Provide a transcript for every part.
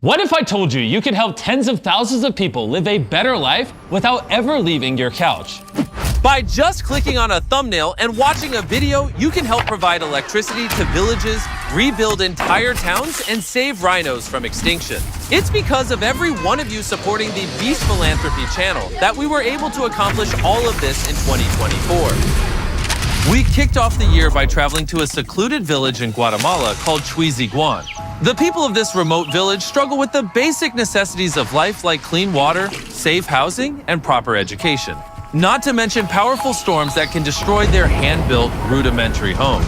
What if I told you you could help tens of thousands of people live a better life without ever leaving your couch? By just clicking on a thumbnail and watching a video, you can help provide electricity to villages, rebuild entire towns, and save rhinos from extinction. It's because of every one of you supporting the Beast Philanthropy channel that we were able to accomplish all of this in 2024. We kicked off the year by traveling to a secluded village in Guatemala called Chuiziguan. The people of this remote village struggle with the basic necessities of life like clean water, safe housing, and proper education. Not to mention powerful storms that can destroy their hand-built, rudimentary homes.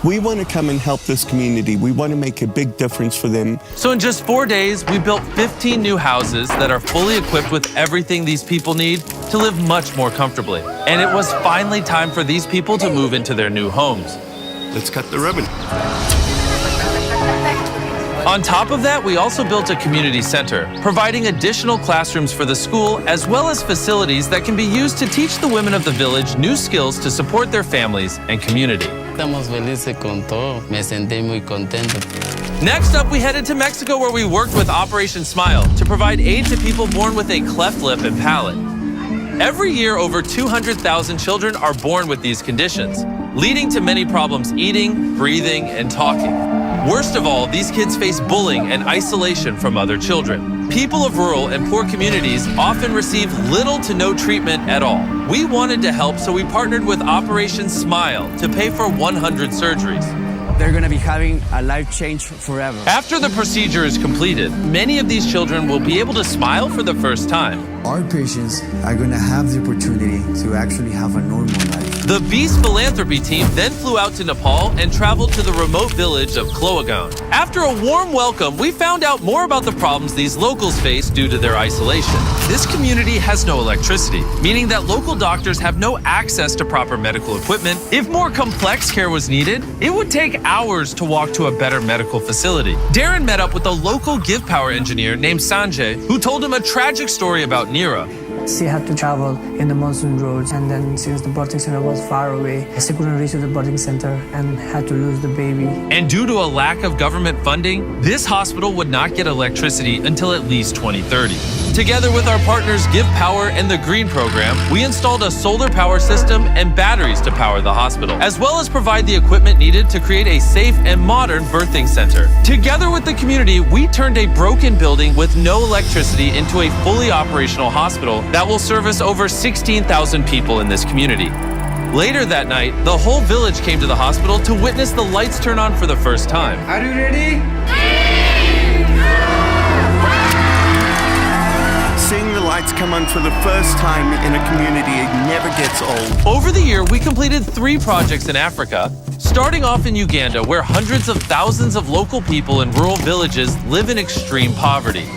We want to come and help this community. We want to make a big difference for them. So in just 4 days, we built 15 new houses that are fully equipped with everything these people need to live much more comfortably. And it was finally time for these people to move into their new homes. Let's cut the ribbon. On top of that, we also built a community center, providing additional classrooms for the school, as well as facilities that can be used to teach the women of the village new skills to support their families and community. Estamos felices con todo. Me sentí muy contento. Next up, we headed to Mexico, where we worked with Operation Smile to provide aid to people born with a cleft lip and palate. Every year, over 200,000 children are born with these conditions, leading to many problems eating, breathing, and talking. Worst of all, these kids face bullying and isolation from other children. People of rural and poor communities often receive little to no treatment at all. We wanted to help, so we partnered with Operation Smile to pay for 100 surgeries. They're going to be having a life change forever. After the procedure is completed, many of these children will be able to smile for the first time. Our patients are going to have the opportunity to actually have a normal life. The Beast Philanthropy team then flew out to Nepal and traveled to the remote village of Kloagan. After a warm welcome, we found out more about the problems these locals face due to their isolation. This community has no electricity, meaning that local doctors have no access to proper medical equipment. If more complex care was needed, it would take hours to walk to a better medical facility. Darren met up with a local Give Power engineer named Sanjay, who told him a tragic story about Neera. She had to travel in the monsoon roads, and then since the birthing center was far away, she couldn't reach the birthing center and had to lose the baby. And due to a lack of government funding, this hospital would not get electricity until at least 2030. Together with our partners Give Power and the Green Program, we installed a solar power system and batteries to power the hospital, as well as provide the equipment needed to create a safe and modern birthing center. Together with the community, we turned a broken building with no electricity into a fully operational hospital that will service over 16,000 people in this community. Later that night, the whole village came to the hospital to witness the lights turn on for the first time. Are you ready? Seeing the lights come on for the first time in a community, it never gets old. Over the year, we completed 3 projects in Africa, starting off in Uganda, where hundreds of thousands of local people in rural villages live in extreme poverty.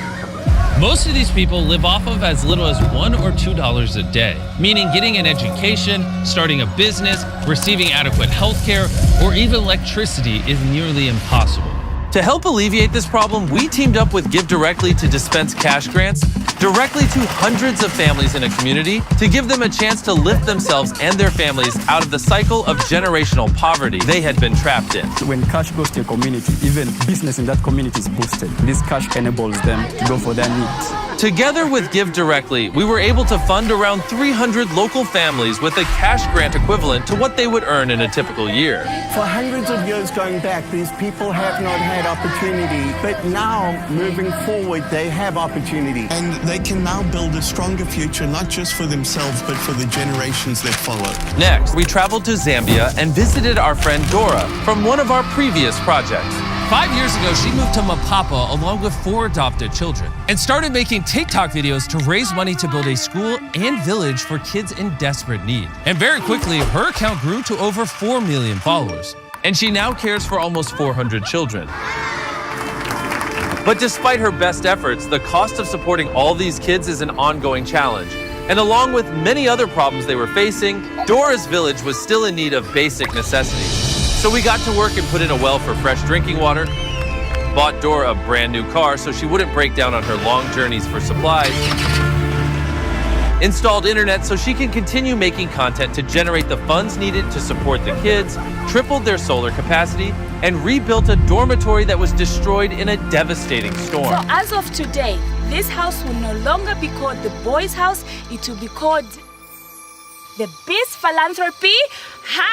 Most of these people live off of as little as $1 or $2 a day, meaning getting an education, starting a business, receiving adequate health care, or even electricity is nearly impossible. To help alleviate this problem, we teamed up with Give Directly to dispense cash grants directly to hundreds of families in a community to give them a chance to lift themselves and their families out of the cycle of generational poverty they had been trapped in. When cash goes to a community, even business in that community is boosted. This cash enables them to go for their needs. Together with Give Directly, we were able to fund around 300 local families with a cash grant equivalent to what they would earn in a typical year. For hundreds of years going back, these people have not had opportunity, but now, moving forward, they have opportunity. And they can now build a stronger future, not just for themselves, but for the generations that follow. Next, we traveled to Zambia and visited our friend Dora from one of our previous projects. 5 years ago, she moved to Mapapa along with 4 adopted children and started making TikTok videos to raise money to build a school and village for kids in desperate need. And very quickly, her account grew to over 4 million followers. And she now cares for almost 400 children. But despite her best efforts, the cost of supporting all these kids is an ongoing challenge. And along with many other problems they were facing, Dora's village was still in need of basic necessities. So we got to work and put in a well for fresh drinking water, bought Dora a brand new car so she wouldn't break down on her long journeys for supplies, installed internet so she can continue making content to generate the funds needed to support the kids, tripled their solar capacity, and rebuilt a dormitory that was destroyed in a devastating storm. So as of today, this house will no longer be called the Boys' House. It will be called the Beast Philanthropy House.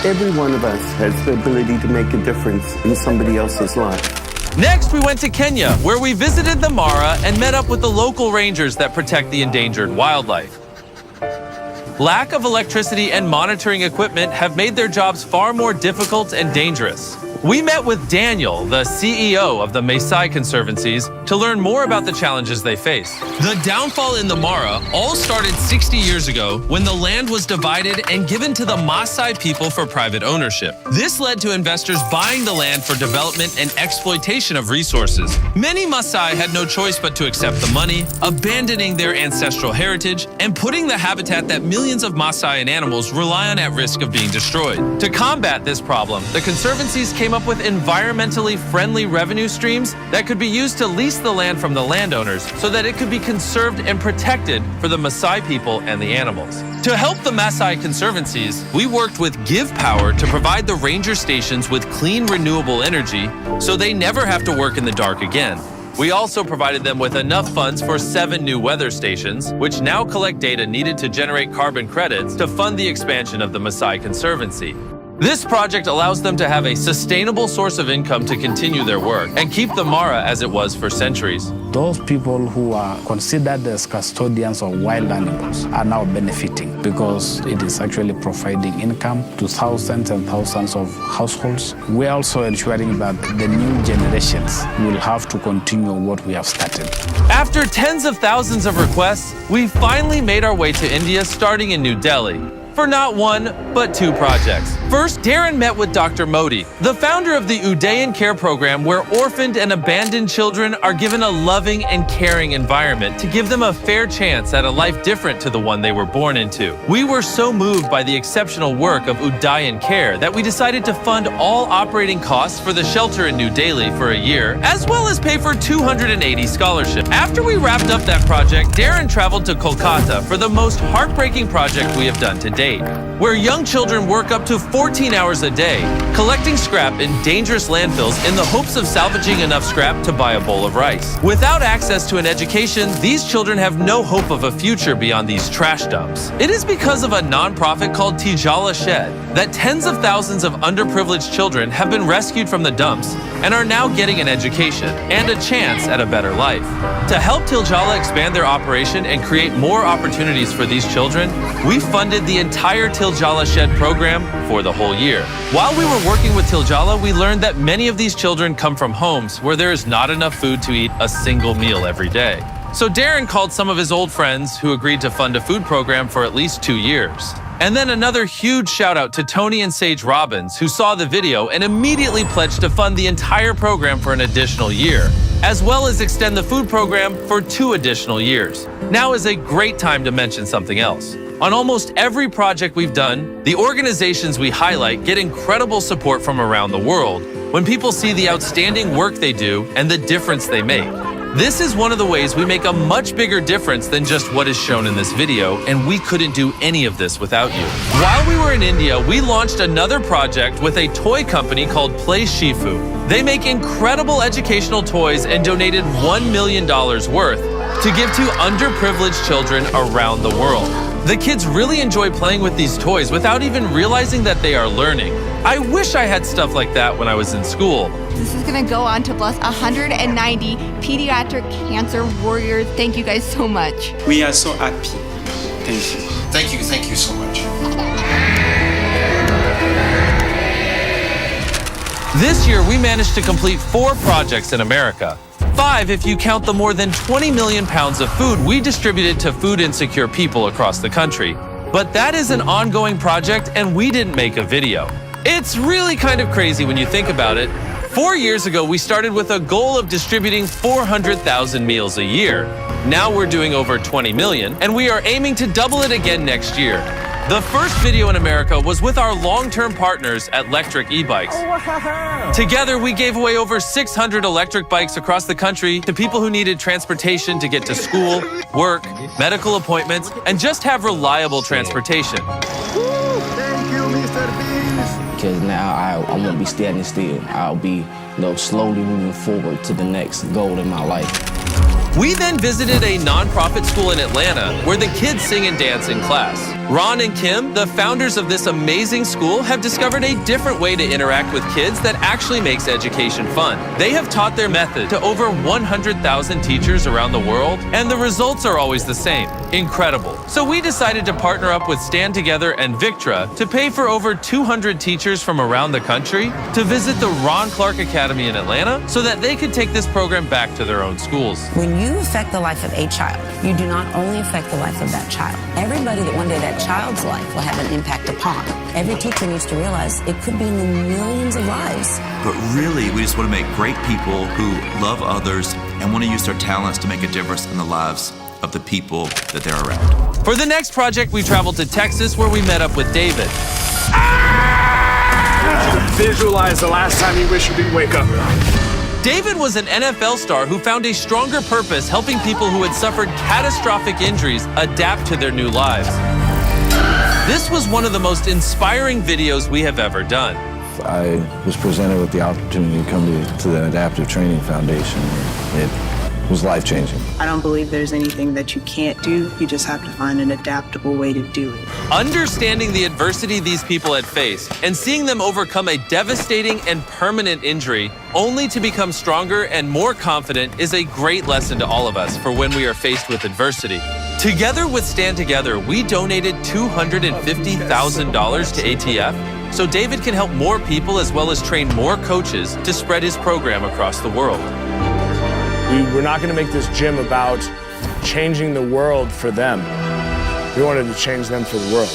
Every one of us has the ability to make a difference in somebody else's life. Next, we went to Kenya, where we visited the Mara and met up with the local rangers that protect the endangered wildlife. Lack of electricity and monitoring equipment have made their jobs far more difficult and dangerous. We met with Daniel, the CEO of the Maasai Conservancies, to learn more about the challenges they face. The downfall in the Mara all started 60 years ago when the land was divided and given to the Maasai people for private ownership. This led to investors buying the land for development and exploitation of resources. Many Maasai had no choice but to accept the money, abandoning their ancestral heritage and putting the habitat that millions of Maasai and animals rely on at risk of being destroyed. To combat this problem, the Conservancies came up with environmentally friendly revenue streams that could be used to lease the land from the landowners so that it could be conserved and protected for the Maasai people and the animals. To help the Maasai Conservancies, we worked with Give Power to provide the ranger stations with clean, renewable energy so they never have to work in the dark again. We also provided them with enough funds for 7 new weather stations, which now collect data needed to generate carbon credits to fund the expansion of the Maasai Conservancy. This project allows them to have a sustainable source of income to continue their work and keep the Mara as it was for centuries. Those people who are considered as custodians of wild animals are now benefiting because it is actually providing income to thousands and thousands of households. We're also ensuring that the new generations will have to continue what we have started. After tens of thousands of requests, we finally made our way to India, starting in New Delhi, for not one, but 2 projects. First, Darren met with Dr. Modi, the founder of the Udayan Care Program, where orphaned and abandoned children are given a loving and caring environment to give them a fair chance at a life different to the one they were born into. We were so moved by the exceptional work of Udayan Care that we decided to fund all operating costs for the shelter in New Delhi for a year, as well as pay for 280 scholarships. After we wrapped up that project, Darren traveled to Kolkata for the most heartbreaking project we have done to date, where young children work up to 14 hours a day, collecting scrap in dangerous landfills in the hopes of salvaging enough scrap to buy a bowl of rice. Without access to an education, these children have no hope of a future beyond these trash dumps. It is because of a nonprofit called Tijala Shed that tens of thousands of underprivileged children have been rescued from the dumps and are now getting an education and a chance at a better life. To help Tijala expand their operation and create more opportunities for these children, we funded the entire Tijala Shed program for the whole year. While we were working with Tijala, we learned that many of these children come from homes where there is not enough food to eat a single meal every day. So Darren called some of his old friends who agreed to fund a food program for at least 2 years. And then another huge shout out to Tony and Sage Robbins, who saw the video and immediately pledged to fund the entire program for an additional year, as well as extend the food program for 2 additional years. Now is a great time to mention something else. On almost every project we've done, the organizations we highlight get incredible support from around the world when people see the outstanding work they do and the difference they make. This is one of the ways we make a much bigger difference than just what is shown in this video, and we couldn't do any of this without you. While we were in India, we launched another project with a toy company called Play Shifu. They make incredible educational toys and donated $1 million worth to give to underprivileged children around the world. The kids really enjoy playing with these toys without even realizing that they are learning. I wish I had stuff like that when I was in school. This is going to go on to bless 190 pediatric cancer warriors. Thank you guys so much. We are so happy. Thank you. Thank you so much. This year, we managed to complete 4 projects in America. 5 if you count the more than 20 million pounds of food we distributed to food insecure people across the country. But that is an ongoing project and we didn't make a video. It's really kind of crazy when you think about it. 4 years ago, we started with a goal of distributing 400,000 meals a year. Now we're doing over 20 million, and we are aiming to double it again next year. The first video in America was with our long-term partners at Lectric E-Bikes. Together, we gave away over 600 electric bikes across the country to people who needed transportation to get to school, work, medical appointments, and just have reliable transportation. Thank you, Mr. Beast. because now I won't be standing still. I'll be, slowly moving forward to the next goal in my life. We then visited a nonprofit school in Atlanta where the kids sing and dance in class. Ron and Kim, the founders of this amazing school, have discovered a different way to interact with kids that actually makes education fun. They have taught their method to over 100,000 teachers around the world, and the results are always the same. Incredible. So we decided to partner up with Stand Together and Victra to pay for over 200 teachers from around the country to visit the Ron Clark Academy in Atlanta so that they could take this program back to their own schools. When you affect the life of a child, you do not only affect the life of that child. Everybody that one day that child's life will have an impact upon. Every teacher needs to realize it could be in the millions of lives. But really, we just want to make great people who love others and want to use their talents to make a difference in the lives of the people that they're around. For the next project, we traveled to Texas where we met up with David. Visualize the last time you wish you didn't wake up. David was an NFL star who found a stronger purpose helping people who had suffered catastrophic injuries adapt to their new lives. This was one of the most inspiring videos we have ever done. I was presented with the opportunity to come to the Adaptive Training Foundation. It was life-changing. I don't believe there's anything that you can't do. You just have to find an adaptable way to do it. Understanding the adversity these people had faced and seeing them overcome a devastating and permanent injury only to become stronger and more confident is a great lesson to all of us for when we are faced with adversity. Together with Stand Together, we donated $250,000 to ATF so David can help more people as well as train more coaches to spread his program across the world. We're not going to make this gym about changing the world for them. We wanted to change them for the world.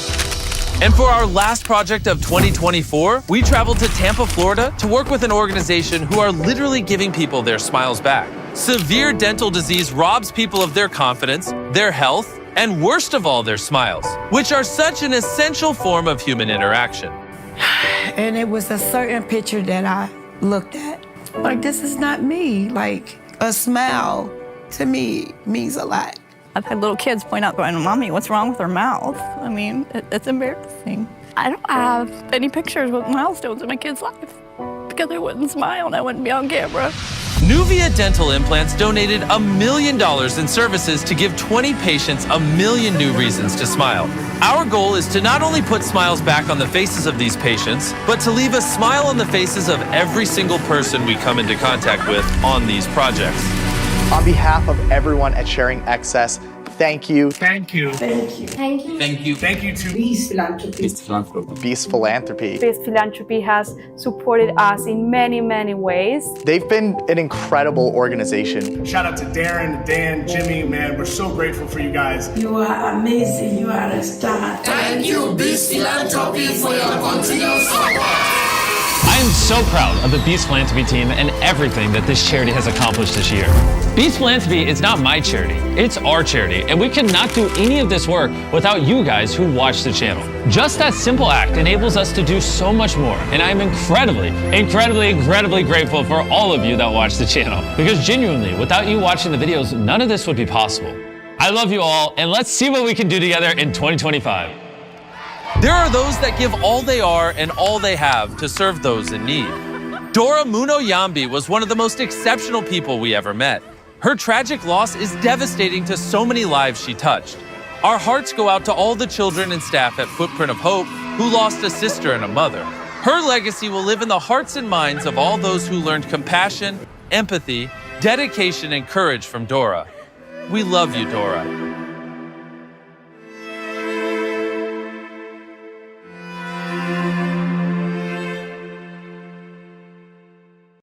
And for our last project of 2024, we traveled to Tampa, Florida to work with an organization who are literally giving people their smiles back. Severe dental disease robs people of their confidence, their health, and worst of all, their smiles, which are such an essential form of human interaction. And it was a certain picture that I looked at. Like, this is not me. Like, a smile to me means a lot. I've had little kids point out, going, Mommy, what's wrong with her mouth? I mean, it's embarrassing. I don't have any pictures with milestones in my kid's life because I wouldn't smile and I wouldn't be on camera. Nuvia Dental Implants donated $1 million in services to give 20 patients 1 million new reasons to smile. Our goal is to not only put smiles back on the faces of these patients, but to leave a smile on the faces of every single person we come into contact with on these projects. On behalf of everyone at Sharing Excess, thank you. Thank you. Thank you. Thank you. Thank you. Thank you to Beast Philanthropy. Beast Philanthropy. Beast Philanthropy has supported us in many, many ways. They've been an incredible organization. Shout out to Darren, Dan, Jimmy, man, we're so grateful for you guys. You are amazing. You are a star. Thank you, Beast Philanthropy, for your continuous support. I am so proud of the Beast Philanthropy team and everything that this charity has accomplished this year. Beast Philanthropy is not my charity, it's our charity, and we could not do any of this work without you guys who watch the channel. Just that simple act enables us to do so much more, and I am incredibly grateful for all of you that watch the channel, because genuinely, without you watching the videos, none of this would be possible. I love you all, and let's see what we can do together in 2025. There are those that give all they are and all they have to serve those in need. Dora Muno Yambi was one of the most exceptional people we ever met. Her tragic loss is devastating to so many lives she touched. Our hearts go out to all the children and staff at Footprint of Hope who lost a sister and a mother. Her legacy will live in the hearts and minds of all those who learned compassion, empathy, dedication, and courage from Dora. We love you, Dora.